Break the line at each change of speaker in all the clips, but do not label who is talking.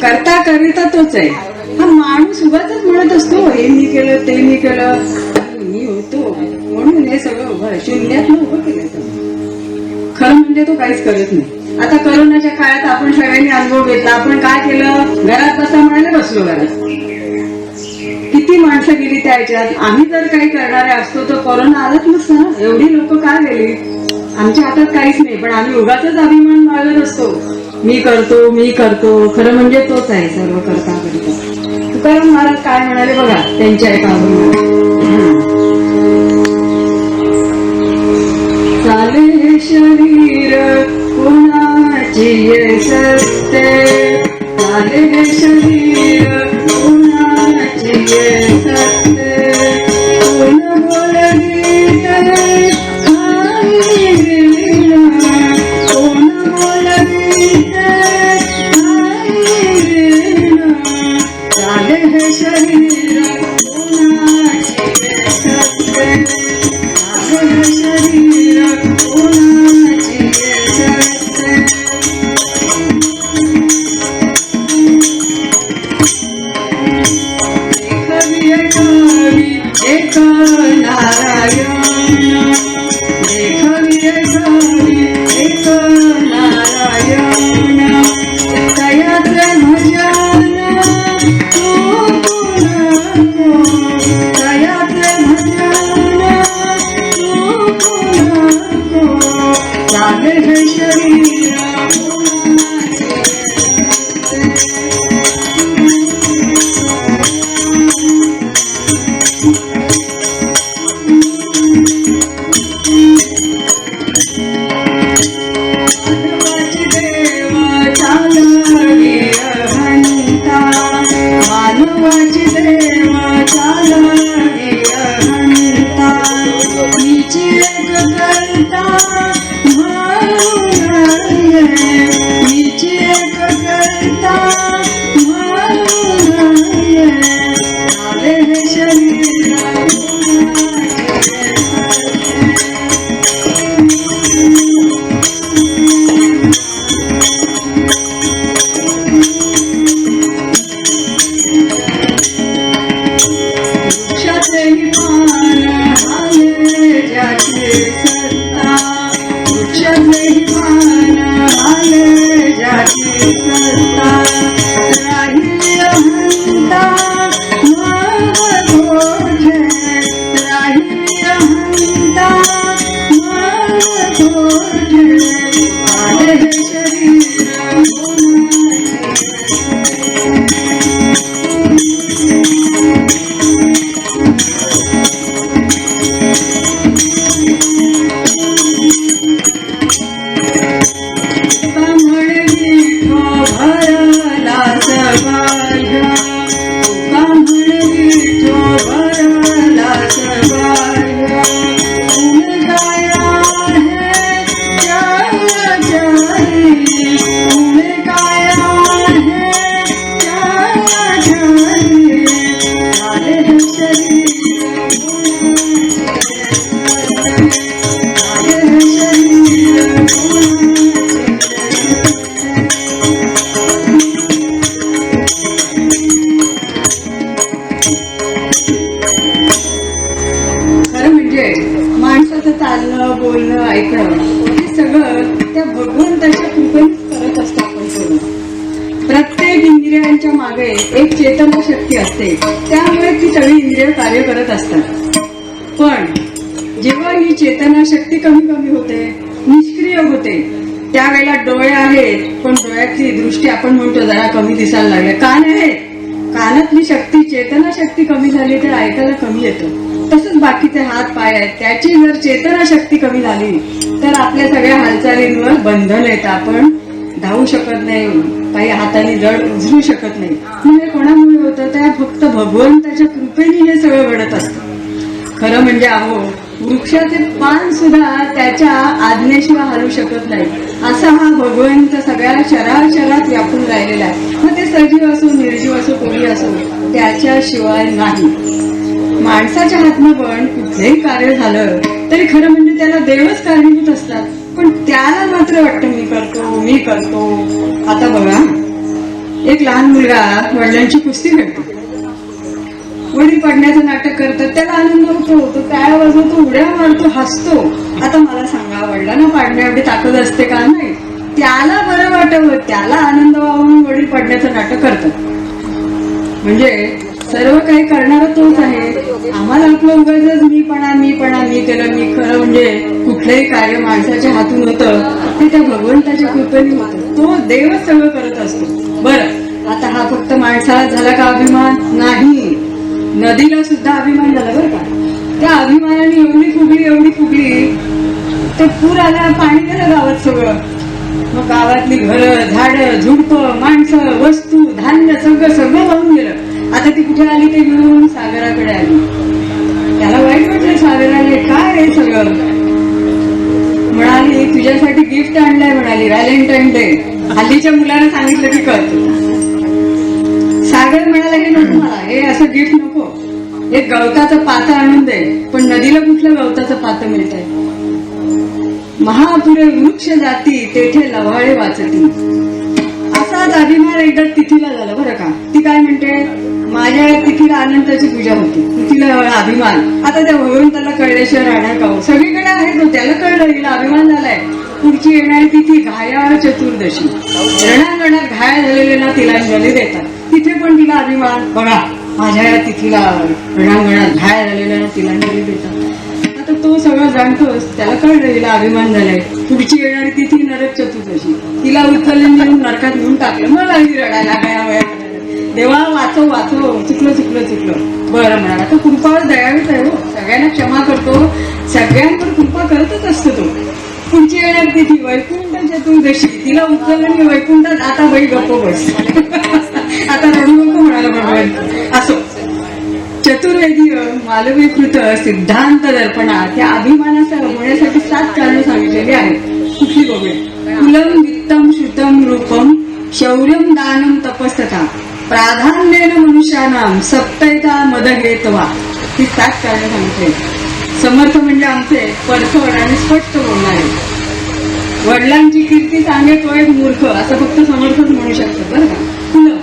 करता करिता तोच आहे. हा माणूस उगाच म्हणत असतो हे मी केलं ते मी केलं, मी होतो म्हणून हे सगळं उभं शून्यात उभं केलं. खरं म्हणजे तो काहीच करत नाही. आता करोनाच्या काळात आपण सगळ्यांनी अनुभव घेतला. आपण काय केलं, घरात बसा म्हणाले बसलो घरात. किती माणसं गेली त्या ह्याच्यात. आम्ही जर काही करणारे असतो तर कोरोना आलाच नसता ना. एवढी लोक काय गेली. आमच्या हातात काहीच नाही, पण आम्ही उगाच अभिमान बाळगत असतो, मी करतो मी करतो. खरं म्हणजे तोच आहे सर्व करता करता. तुकाराम महाराज काय म्हणाले बघा त्यांच्या एका चाले शरीर कोणाची सत्य, चाले शरीर कोणाची सत्य, कोण बोलवीत कोण बोलवीत चाले शरीर कोणाची सत्य, चाले शरीर कोणाची सत्य. एक नारायण देखवी एक नारायण, तयाचे भजन तू नको, तयाचे भजन तू नको, चाले हे शरीर चालणं बोलणं ऐकणं हे सगळं त्या भगवंताच्या कृपेने करत असतो आपण सगळं. प्रत्येक इंद्रियांच्या मागे एक चेतना शक्ती असते, त्यामुळे ती सगळी इंद्रिय कार्य करत असतात. पण जेव्हा ही चेतना शक्ती कमी कमी होते, निष्क्रिय होते, त्यावेळेला डोळे आहेत पण डोळ्याची दृष्टी आपण म्हणतो जरा कमी दिसायला लागले. कान आहेत, कानातली शक्ती चेतना शक्ती कमी झाली तर ऐकायला कमी येतं. तसंच बाकीचे हात पाय आहेत, त्याची जर चेतना शक्ती कमी झाली तर आपल्या सगळ्या हालचालींवर बंधन येतं. आपण धावू शकत नाही, काही हाताने जड उचलू शकत नाही. म्हणजे कोणामुळे होतं, त्या फक्त भगवंताच्या कृपेने हे सगळं घडत असतं. खरं म्हणजे अहो वृक्षाचे पान सुद्धा त्याच्या आज्ञेशिवाय हलू शकत नाही, असा हा भगवंत सगळ्या शराशरात व्यापून राहिलेला आहे. मग ते सजीव असो निर्जीव असो कोणी असो त्याच्याशिवाय नाही. माणसाच्या हातनं पण कुठलंही कार्य झालं तरी खरं म्हणजे त्याला देवच कारणीभूत असतात, पण त्याला मात्र वाटतं मी करतो मी करतो. आता बघा एक लहान मुलगा वडिलांची कुस्ती खेळतो, वडील पडण्याचं नाटक करतात, त्याला आनंद होतो, तो टाळ्या वाजवतो, उड्या मारतो, हसतो. आता मला सांगा, वडिलांना पाडण्या एवढी ताकद असते का? नाही. त्याला बरं वाटावं, त्याला आनंद व्हावा म्हणून वडील पडण्याचं नाटक करतात. म्हणजे सर्व काही करणारा तोच आहे. आम्हाला आपलं उगाच मी केलं, मी खरं म्हणजे कुठलंही कार्य माणसाच्या हातून होतं ते त्या भगवंताच्या कृपेने होतं. तो देवच सगळं करत असतो. बरं, आता हा फक्त माणसाला झाला का अभिमान? नाही, नदीला सुद्धा अभिमान झाला बरं का. त्या अभिमानाने एवढी फुगली ते पूर आला, पाणी गेलं गावात सगळं. मग गावातली घरं, झाडं, झुडपं, माणसं, वस्तू, धान्य सगळं वाहून गेलं. आता ती कुठे आली? ते मिळून सागराकडे आली. त्याला वाईट वाटलं, सागराने काय आहे सगळं. म्हणाली, तुझ्यासाठी गिफ्ट आणलंय म्हणाली, व्हॅलेंटाईन डे. हल्लीच्या मुलांना सांगितलं की कळतं. सागर म्हणाला, हे नको मला, हे असं गिफ्ट नको, एक गवताचं पातं आणून दे. पण नदीला कुठलं गवताचं पातं मिळतंय? महापुरे वृक्ष जाती तेथे लव्हाळे वाचती. असाच अभिमान एकदा तिथीला झाला बरं का. ती काय म्हणते, माझ्या तिथीला अनंताची पूजा होती, तिथीला अभिमान. आता त्या भगवंताला कळल्याशिवाय राहणार का हो? सगळीकडे आहे तो, त्याला कळलं, हिला अभिमान झालाय. पुढची येणारी तिथी घायाळ चतुर्दशी, रणांगणात घायल झालेल्या तिलांजली देतात. तिथे पण तिला अभिमान, बघा माझ्या या तिथीला रणांगणात घायल झालेल्या तिलांजली देतात. आता तो सगळं जाणतोच, त्याला कळलं हिला अभिमान झालाय. पुढची येणारी तिथी नरक चतुर्दशी, तिला उचलले नेऊन नरकात नेऊन टाकलं. मग लागली रडायला, काय देवा वाचव, चुकलं. बरं म्हणाला, तो कृपावर दयावीच आहे हो, सगळ्यांना क्षमा करतो, सगळ्यांवर कृपा करतच असतो तो. पुढची येणार तिथी वैकुंठ चतुर्दशी, तिला उचललं मी वैकुंठात, आता बाई गप्प बस. आता रडू नको म्हणाला भगवान. असो, चतुर्वेदीय मालवीकृत सिद्धांत दर्पणा त्या अभिमानासह होण्यासाठी 7 कारणं सांगितलेली आहेत. कुठली बघूया? कुलम, वित्तम, श्रुतम, रूपम, शौर्यम, दानम, तपस्तथा, प्राधान्येन मनुष्यानाम सप्तैता मदहेतवा. ही 7 कारणं सांगितली. समर्थ म्हणजे आमचे परखड आणि स्पष्ट बोलणारे. वडिलांची कीर्ती सांगे तो एक मूर्ख, असं फक्त समर्थच म्हणू शकतात बरं का. कुलम,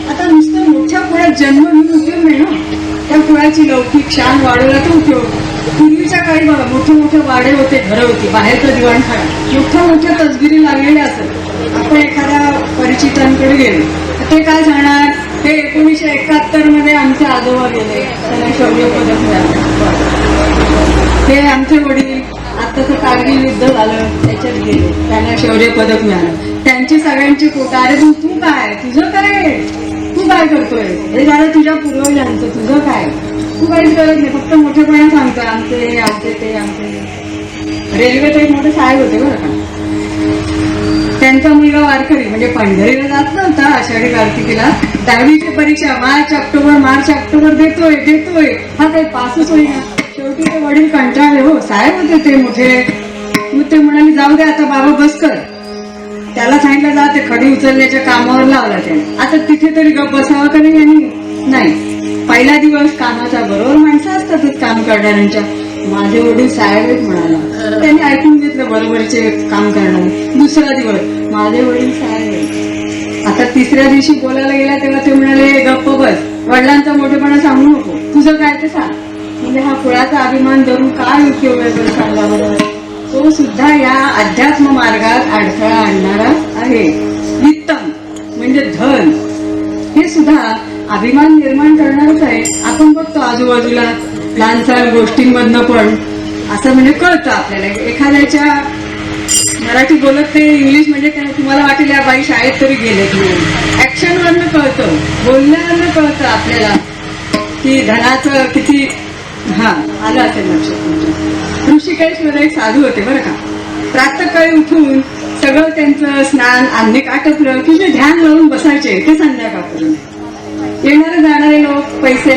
आता नुसतं मोठ्या कुळात जन्म घेऊन उपयोग नाही ना, त्या कुळाची लौकिक शान वाढवला तर उपयोग. पूर्वीच्या काळी बघा, मोठे वाडे होते, घरं होती, बाहेरचं दिवाणखाना, मोठ्या तसबिरी लागलेल्या असत. आपण एखाद्या परिचितांकडे गेलो, ते काय सांगणार, हे 1971 मध्ये आमचे आजोबा गेले, त्यांना शौर्य पदक मिळालं. हे आमचे वडील आत्ताचं कारगिल युद्ध झालं त्याच्यात गेले, त्यांना शौर्य पदक मिळालं. त्यांची सगळ्यांची फोटो, अरे तू काय, तुझं काय, तू काय करतोय, हे झालं तुझ्या पूर्वजांचं, तुझं काय, तू काहीच करत नाही, फक्त मोठेपणा सांगतोय, आमचे. रेल्वेत एक मोठे साहेब होते बरं का. त्यांचा मुलगा वारकरी, म्हणजे पंढरीला जात नव्हता आषाढी कार्तिकीला. 10वीची परीक्षा मार्च ऑक्टोबर देतोय, हा काही पासच होईना. शेवटी ते वडील कंटाळले हो, साहेब होते ते मोठे. मग ते म्हणाले, जाऊ दे आता बाबा, बस कर. त्याला सांगितलं, जा ते खडी उचलण्याच्या कामावर लावला त्याने. आता तिथे तरी गप बसावं का नाही यांनी? नाही. पहिला दिवस कामाचा, बरोबर माणसं असतातच काम करणाऱ्यांच्या. माझे वडील साहेब आहेत म्हणाला, त्यांनी ऐकून घेतलं, बरोबरचे काम करणारे. दुसरा दिवस, माझे वडील साहेब आहेत. आता तिसऱ्या दिवशी बोलायला गेला तेव्हा ते म्हणाले, गप्प बस, वडिलांचा मोठेपणा सांगू नको, तुझं काय ते सांग. म्हणजे हा कुळाचा अभिमान धरून काय उपयोग आहे बरं, सांगा बरोबर. तो सुद्धा या अध्यात्म मार्गात अडथळा आणणारा आहे. वित्तम म्हणजे धन, हे सुद्धा अभिमान निर्माण करणारच आहे. आपण बघतो आजूबाजूला लहान सहान गोष्टींमधनं पण असं म्हणजे कळतं आपल्याला. एखाद्याच्या मराठी बोलत ते इंग्लिश म्हणजे काय, तुम्हाला वाटेल या बाई शाळेत तरी गेलेत म्हणून. ऍक्शनवरनं कळतं, बोलण्यावरनं कळतं आपल्याला की धनाचं किती. आलं असेल लक्षात तुमच्या. ऋषिकेशमध्ये एक साधू होते बरं का. प्रातःकाळी उठून सगळं त्यांचं स्नान अन्निक आटपलं की जे ध्यान लावून बसायचे ते संध्याकाळपर्यंत. येणारे जाणारे लोक पैसे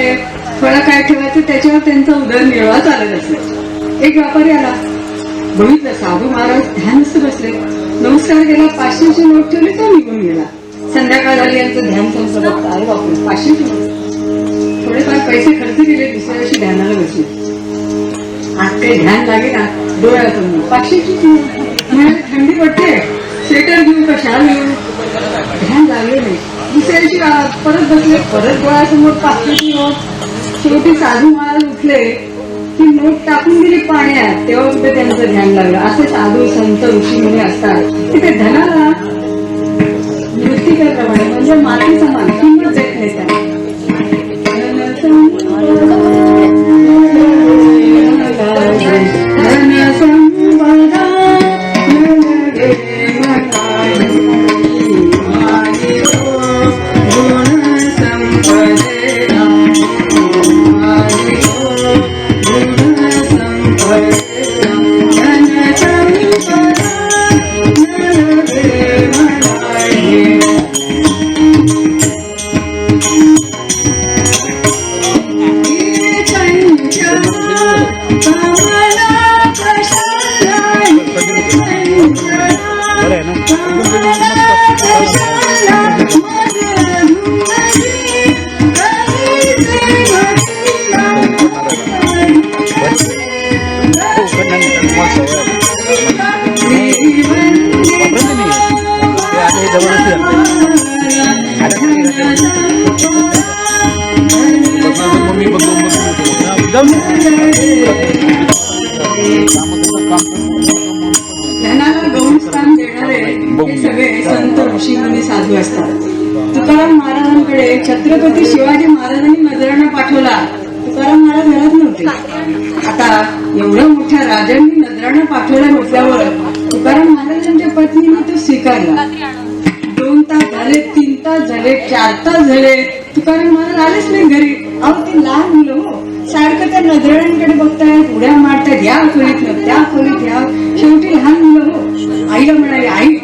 फळं काय ठेवायचं त्याच्यावर त्यांचा उदरनिर्वाह चालत असे. एक व्यापारी आला, बघितलं साधू महाराज ध्यानस्थ बसले, नमस्कार केला, 500ची नोट ठेवली, तो निघून गेला. संध्याकाळ झाली, यांचं ध्यान संपलं. बघता, अरे बापरे, 500ची नोट. थोडेफार पैसे खर्च केले, दुसऱ्या दिवशी ध्यानाला बसले. आज काही ध्यान लागे ना, डोळ्यातून 500ची म्हणाले, थंडी पडते, स्वेटर घेऊ का, शाल घेऊ, ध्यान लागले नाही. दुसऱ्या दिवशी परत बसले, परत डोळ्यासमोर पाचशेची नोट. शेवटी साधू महाराज उठले की नोट टाकून दिली पाण्यात, तेव्हा कुठे त्यांचं ध्यान लागलं. असे साधू संत ऋषी मुनी असतात की ते धनाला मृत्तिकेप्रमाणे म्हणजे माती समान किंमत देत नाही त्यांना. ध्यानाला गौण स्थान देणारे हे सगळे संत ऋषी मुनी साधू असतात. तुकाराम महाराजांकडे छत्रपती शिवाजी महाराजांनी नजराणा पाठवला. तुकाराम महाराज घरात नव्हते. आता एवढ्या मोठ्या राजांनी नजराणा पाठवला म्हटल्यावर तुकाराम महाराजांच्या पत्नीने तो स्वीकारला. 2 तास झाले, 3 तास झाले, 4 तास झाले, तुकाराम महाराज आलेच नाही घरी. अहो ते लहान मुलं हो, सारखं त्या नजरांकडे बघतायत, उड्या मारतायत, या खोलीत त्या खोलीत या. शेवटी लहान मुलं हो, आईला म्हणाले, आई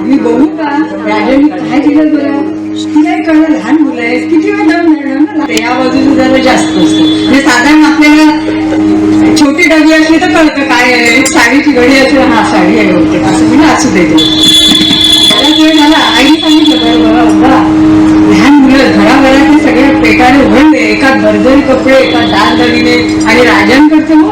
आम्ही बघू का राजांनी काय दिलं बरं. तिलाही कळलं लहान मुलं आहेत, किती वेळ जाऊन मिळणार ना. या बाजूला जरा जास्त असतं म्हणजे साधारण आपल्याला छोटी डबी असली तर कळतं काय आहे. साडीची घडी असेल, हा साडी आहे होते असं मी असू देते. त्याला वेळ झाला, आईने सांगितलं बरं बाबा उभा. लहान मुलं घराघरातले सगळे पेटाने उघडले, एका भरजरी कपडे, एका दागदागिने आणि राजांकडचे हो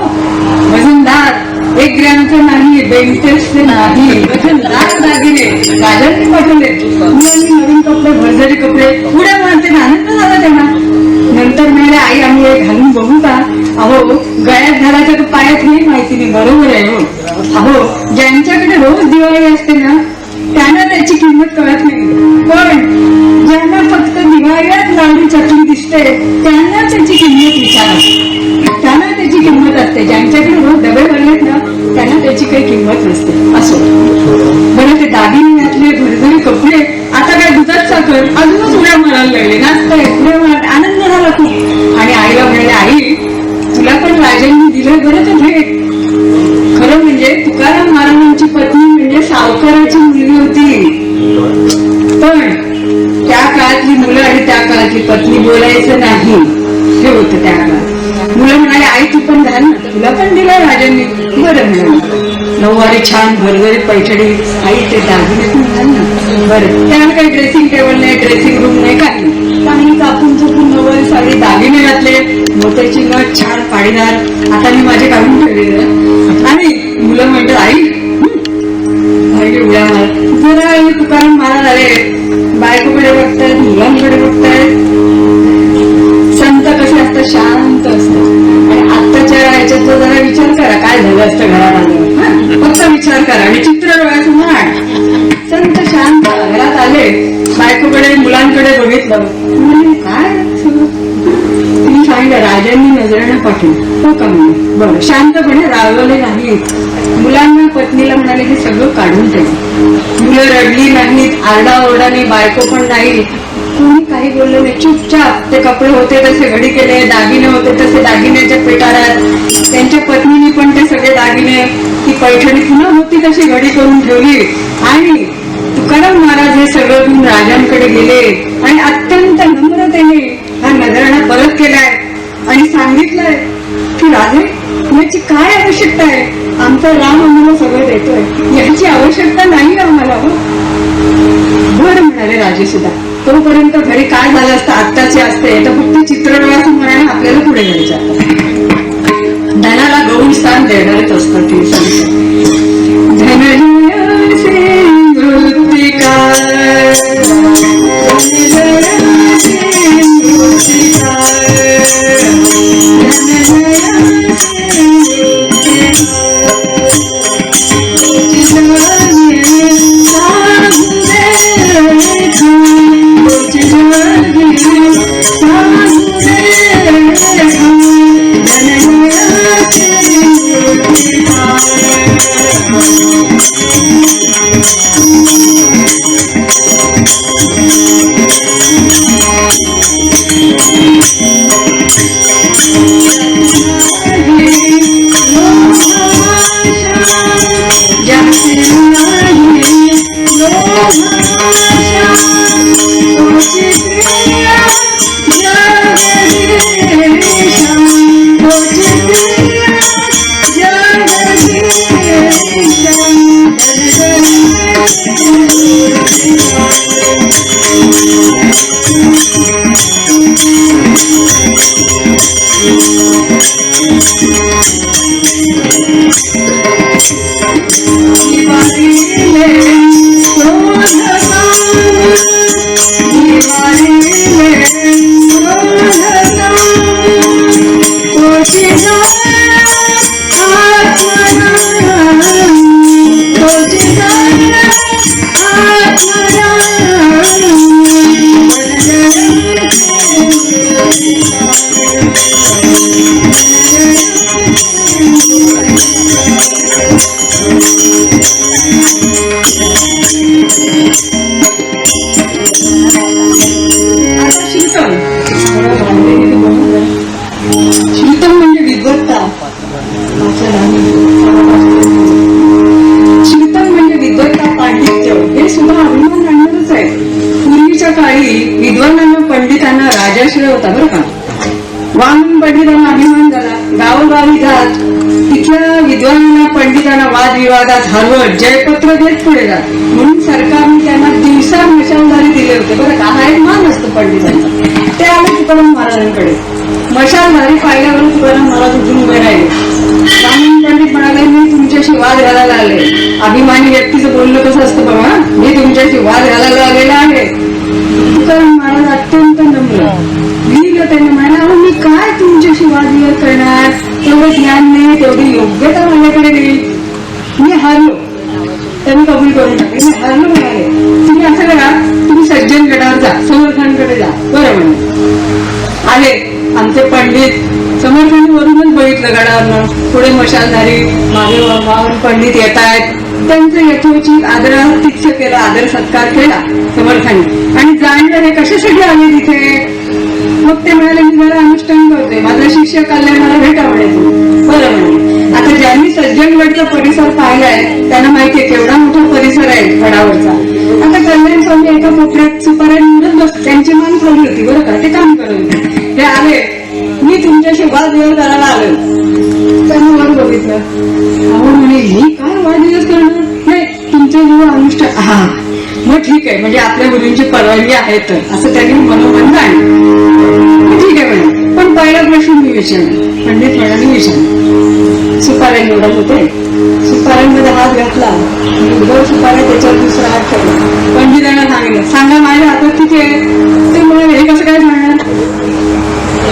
वजनदार 1 ग्रॅमचे नाही, 42चे नाही, वजनदार दागिने राजांनी पाठवले. मुलांनी नवीन कपडे, भरजरी कपडे, उड्या मारते, आनंद झाला त्यांना. नंतर म्हणाले, आई आम्ही हे घालून बघू का. अहो गळ्यात घालायचं तर पायात नाही माहिती नाही. बरोबर आहे हो. अहो ज्यांच्याकडे रोज दिवाळी असते ना त्यांना त्याची किंमत कळत नाही, पण ज्यांना फक्त दिवाळीत लावणी चटणी दिसते त्यांना त्याची किंमत विचारत, त्यांना त्याची किंमत असते. ज्यांच्याकडे रोज डबे भरलेत ना त्यांना त्याची काही किंमत नसते. असो बरं, ते दागिने घातले, भरभरी कपडे, आता काय दुधात साखर, अजूनच उड्या मारायला लागले, नाचताय, उड्या मारत, आनंद झाला खूप. आणि आईला म्हणाले, आई तुला पण राजांनी दिलं बरं तर भेट. खरं म्हणजे तुकाराम महाराजांची पत्नी म्हणजे सावकाराची मुलगी होती, पण त्या काळातली मुलं आणि त्या काळातली पत्नी बोलायचं नाही हे होतं त्या काळात. मुलं म्हणाले, आई तू पण घाल ना, तुला पण दिलं राजांनी. बरं म्हणाले, नऊवारी छान भरभरी पैठणी, आई ते दागिने पण घाल ना. बरं, त्याला काही ड्रेसिंग टेबल नाही, ड्रेसिंग रूम नाही, काही काही कापून चुकून नऊवारी साडी, दागिने घातले, मोत्याची नथ छान पाडीदार, आता मी माझे काढून ठेवलेले. आणि मुलं म्हणतात, आई उड्या मार. जरा तुकाराम महाराज आले, बायकोकडे बघतायत, मुलांकडे बघतायत. संत कसे असतात, शांत असतात. आणि आत्ताच्या याच्यात जरा विचार करा काय झालं असतं घरात आल्यावर. फक्त विचार करा आणि चित्र डोळ्यासमोर आण. संत शांत घरात आले, बायकोकडे मुलांकडे बघितलं, म्हणजे काय तुम्ही सांगितलं राजांनी नजराणा पाठवून हो का म्हणे. बरं, शांतपणे रागवले नाही. मुलांना पत्नीला म्हणाले हे सगळं काढून ठेव. मुलं रडली नाहीत, आरडाओरडा नाही, बायको पण नाही, कोणी काही बोललं नाही. चुपचाप ते कपडे होते तसे घडी केले, दागिने होते तसे दागिन्याच्या पेटाऱ्यात. त्यांच्या पत्नीने पण ते सगळे दागिने, ती पैठणी पुन्हा होती तशी घडी करून ठेवली. आणि तुकाराम महाराज हे सगळं घेऊन राजांकडे गेले आणि अत्यंत नम्रतेने हा नजराणा परत केलाय आणि सांगितलंय की राजे याची काय आवश्यकता आहे. आमचा राम आम्हाला सगळं देतोय, याची आवश्यकता नाही आम्हाला. हो बरं म्हणाले राजे सुद्धा. तोपर्यंत घरी काय झालं असतं आत्ताचे असते तर फक्त चित्रडोळ्यासमोर आणि आपल्याला पुढे जायचं. धनाला गौण स्थान देणारच असतात ते संत. धनजय शीतल म्हणजे विद्वत्ता. शीतल म्हणजे विद्वत्ता, पांडित्य, हे सुद्धा अभिमान आणणारच आहे. पूर्वीच्या काळी विद्वानांना पंडितांना राजाश्रय होता बरं का. वामन पंडितांना अभिमान झाला. गावोगावी जात तिथल्या विद्वानांना पंडितांना वादविवादात हरवत जयपत्र देत पुढे जात. म्हणून सरकारने त्यांना दिवसा मशालधारी दिले होते बरं का. हा एक मान असतो पंडितांचा. ते आले तुकाराम महाराजांकडे. मशालधारी पाहिल्यावर तुकाराम महाराज उठून उभे राहिले. वामन पंडित म्हणाले, मी तुमच्याशी वाद घालायला आले. अभिमानी व्यक्तीचं बोलणं कसं असतं बघा, मी तुमच्याशी वाद घालायला आलेला आहे. तुकाराम महाराज अत्यंत नम्र त्यांना म्हणाला, मी काय तुमच्याशी वादविवाद करणार, तेवढं ज्ञान नाही, तेवढी योग्यता माझ्याकडे नाही, मी हारलो. त्यांनी कबूल करून टाकले, मी हारलो म्हणाले. तुम्ही असं करा, तुम्ही सज्जन गडावर जा, समर्थांकडे जा. बरं म्हणे. आले आमचे पंडित. समर्थांवरूनच बघितलं गडावरनं. पुढे मशालधारी मागे वाहून पंडित येत आहेत. त्यांचं यथोचित आदरातिथ्य केलं, आदर सत्कार केला समर्थांनी. आणि जाणलं हे कशासाठी आले तिथे. मग ते म्हणाले, मी जरा अनुष्ठान करते, माझा शिष्य कल्याणाला भेटा म्हणायचं. बरं म्हणे. आता ज्यांनी सज्जनगडचा परिसर पाहिलाय त्यांना माहितीये केवढा मोठा परिसर आहे गडावरचा. आता कल्याण स्वामी एका कोपऱ्यात सुपाऱ्या निवडत बस, त्यांची मान खाली होती बरं का. ते काम करत होते. ते आले, मी तुमच्याशी वादविवाद करायला आलो. त्यांनी वर बघितलं. अहो म्हणे, मी काय वादविवाद करणार नाही, तुमचं जेव्हा अनुष्ठान. हा मग ठीक आहे, म्हणजे आपल्या गुरूंची परवानगी आहे तर, असं त्यांनी मनोमन जाणलं. ठीक आहे म्हणे. पण पहिला प्रश्न मी विचारला. पंडित म्हणाले, विचारला. सुपाऱ्या निवडत होते. सुपाऱ्यांमध्ये हात घातला, दोन सुपाऱ्या त्याच्यावर दुसरा हात ठेवला. पंडितांना सांगितलं, सांगा माझ्या हातात किती आहे. ते म्हणाले, हे कसं काय सांगणार,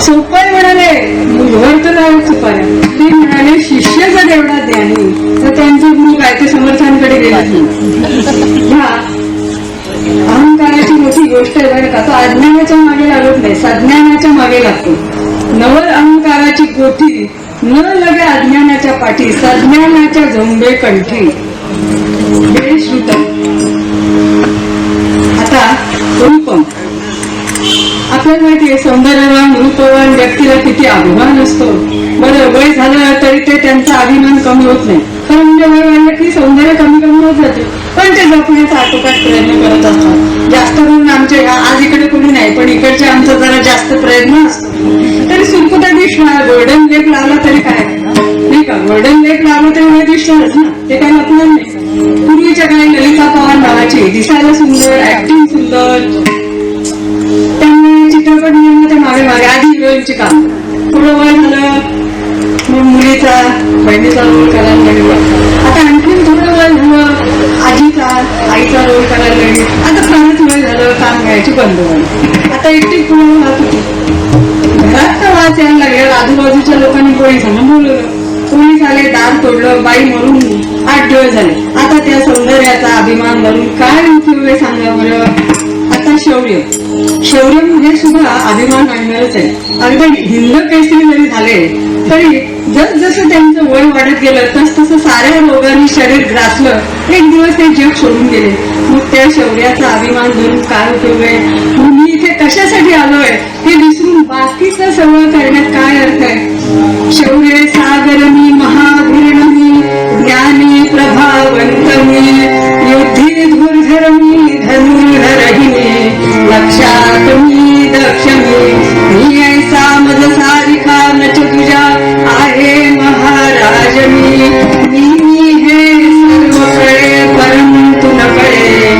सोपं आहे म्हणाले, मुलभर तर आहे सुपाऱ्या. ते म्हणाले, शिष्य जर एवढा ज्ञानी तर त्यांचे गुरु काय ते समर्थांकडे गेले. अहंकाराची मोठी गोष्ट आहे बरं का. तो अज्ञानाच्या मागे लागत नाही, सज्ञानाच्या मागे लागतो. नवर अहंकाराची गोठी न लगे अज्ञानाच्या पाठी, सज्ञानाच्या झोंबे कंठी. हे श्रुत. आता रूपम. आपल्याला माहितीये सौंदर्यवान रूपवान व्यक्तीला किती अभिमान असतो. बरं वय झालं तरी ते त्यांचा अभिमान कमी होत नाही. कारण म्हणजे वय वाढलं की सौंदर्य कमी कमी होत जाते. पण ते जपण्याचा आटोकाट प्रयत्न करत असतात. जास्त करून आमचे आज इकडे कोणी नाही, पण इकडचे आमचा जरा जास्त प्रयत्न असतो. तरी सुरकुता दिसणार, गोल्डन लेप लावला तरी काय नाही का. गोल्डन लेप लावलं तरी वय दिसणारच ना, ते काय लपणार नाही. पूर्वीच्या काळी ललिता पवार नावाची, दिसायला सुंदर, ऍक्टिंग सुंदर. त्यामुळे चित्रपट निर्माते मागे मागे आधी हिरोईनची काम. थोडं वय झालं मग मुलीचा बहिणीचा रोल करायला लागली. आता आणखीन थोडं वय झालं आजीचा आईचा रोल करायला लागली. आता फारच वय झालं, काम घ्यायची बंद झाली. आता एकटी पुढे राहत होती. घरात तर वाच यायला लागले. आजूबाजूच्या लोकांनी पोलिसांना बोलवलं. पोलीस आले, दार तोडलं, बाई मरून 8 दिवस झाले. आता त्या सौंदर्याचा अभिमान धरून काय उपयोग आहे सांगा बरं. आता शौर्य. शौर्य म्हणजे सुद्धा अभिमान आणणारच आहे. अगदी हिंद केसरी जरी झाले तरी जसं त्यांचं वय वाढत गेलं तसं साऱ्या रोगांनी शरीर ग्रासलं. एक दिवस ते जग सोडून गेले. मग त्या शौर्याचा अभिमान धरून काय उपयोग आहे. मी इथे कशासाठी आलोय हे विसरून बाकीचं सगळं करण्यात काय अर्थ आहे. शौर्य सागर मी, महावीर मी, ज्ञानी प्रभावंत मी, युद्धी धुर्धर मी, धनुर्धरही मी, लक्षात मी, दक्ष मी ऐसा मज सारिका नच तुझ्या आहे महाराज मी. मी हे सर्व कळे परंतु न कळे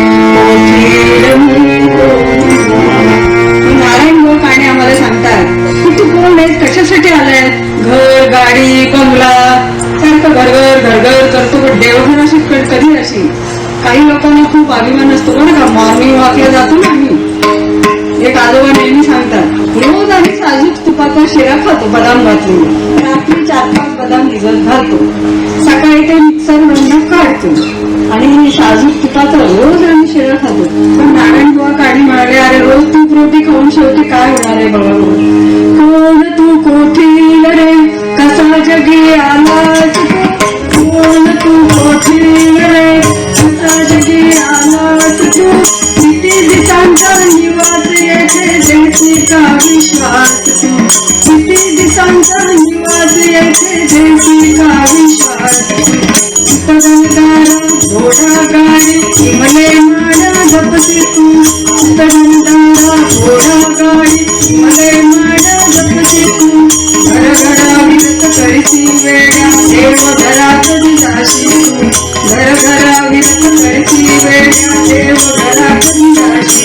नारायण भाऊ काणे आम्हाला सांगतात की तू कोण आहे, कशासाठी आलाय. घर गाडी बंगला सारखं घरघर घरघर करतो, पण देवघर अशी कधी अशी. काही लोकांना खूप अभिमान असतो बरं का. मॉर्निंग वॉकला जातो ना आम्ही, एक आजोबा नेहमी सांगतात, रोज आम्ही साजूक तुपाचा शिरा खातो बदाम घातलेला, रात्री 4-5 बदाम भिजत घालतो, सकाळी ते मिक्सर मधून काढतो आणि साजूक तुपाचा रोज आम्ही शिरा खातो. पण नारायण बुवा काढी म्हणाले, अरे रोज तूप रोटी खाऊन शेवटी काय होणार आहे बघा. कोण तू कोठील रे कसा जगी आलास, कोण तू कोठील रे कसा जगी आलास तू, किती दिसांचा निवास येथे देशी का विश्वास तू, किती दिसांचा निवास येथे देशी का विश्वास तू, घोडा गाडी इमले माडा जपते तू, घोडा गाडी इमले माडा जपते तू, घरघरा विरत करती वेळा देव घरा कधी जाशी तू, घरघरा विरत करती वेळा देव घरा कधी जाशी,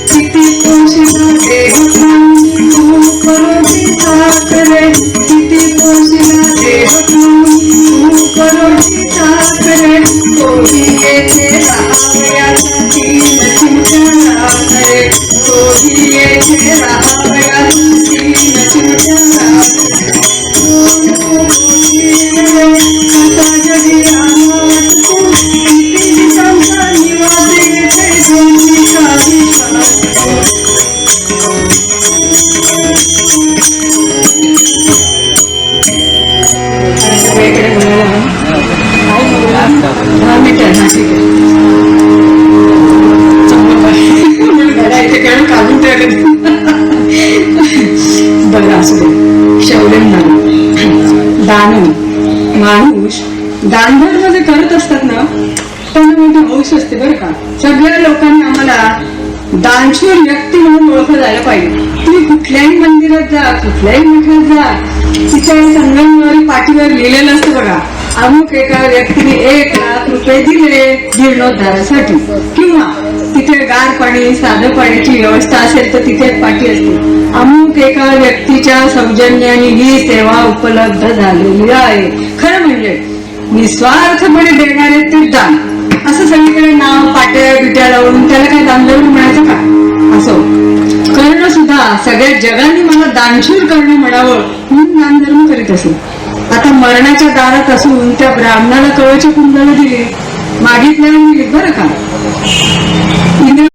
किती पोषिला देह तू करोची साखरे, किती पोषिला देह तू करोची साखरे, कोणी येथे राहावयासाठी नचिंत्या राखरे, कोणी येथे राहावयासाठी नचिंत्या राखरे, कसा जगी आलास तू, किती दिसांचा निवास येथे देशी का विश्वास तू. वेगळे म्हणाला 10 मिनिटं ना, ठीक आहे घडायचे कारण काढून टाकत बरं असू दे. शौर्यम दान, माणूस दानधर्म जे करत असतात ना त्यांना मोठी हौस असते बरं का. सगळ्या लोकांनी आम्हाला दानशूर व्यक्ती म्हणून ओळखलं जायला पाहिजे. तुम्ही कुठल्याही मंदिरात जा, कुठल्याही मठात जा, तिच्या संगमरवरी पाठीवर लिहिलेलं असतं बघा, अमुक एका व्यक्तीने 1 लाख रुपये दिले जीर्णोद्धारासाठी, किंवा तिथे गार पाणी साधं पाण्याची व्यवस्था असेल तर तिथे एक पाठी असते, अमुक एका व्यक्तीच्या सौजन्याने ही सेवा उपलब्ध झालेली आहे. खरं म्हणजे निस्वार्थपणे देणारे ते दान. असं सगळीकडे नाव पाट्या बिट्या लावून त्याला काय दानधर्म म्हणायचं का? असो करणं सुद्धा सगळ्या जगाने मला दानशूर करणं म्हणावं म्हणून दानधर्म करीत असेल. आता मरणाच्या दारात असून त्या ब्राह्मणाला कवच कुंडलं दिली, मागितल्याने दिली बरं का.